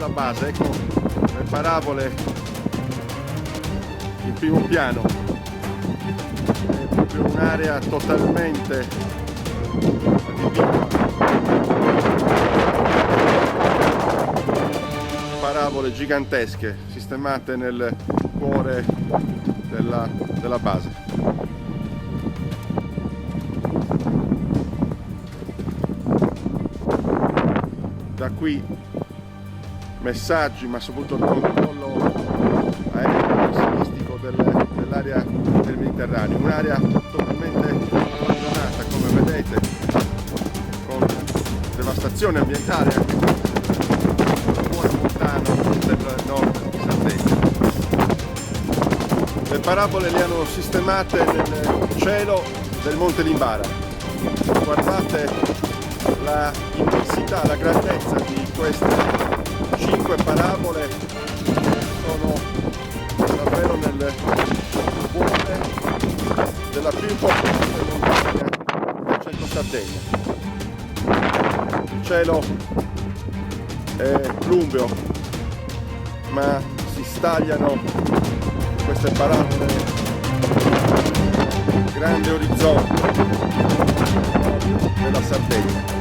della base. Ecco le parabole in primo piano. È proprio un'area totalmente adibita. Parabole gigantesche sistemate nel cuore della base. Da qui messaggi, ma soprattutto il controllo aereo missilistico dell'area del Mediterraneo, un'area totalmente abbandonata, come vedete, con devastazione ambientale anche nel cuore montano del nord di Sardegna. Le parabole le hanno sistemate nel cielo del Monte Limbara. Guardate la immensità, la grandezza di queste 5 parabole, sono davvero nel cuore della più importante montagna del centro Sardegna. Il cielo è plumbeo, ma si stagliano queste parabole, grande orizzonte della Sardegna.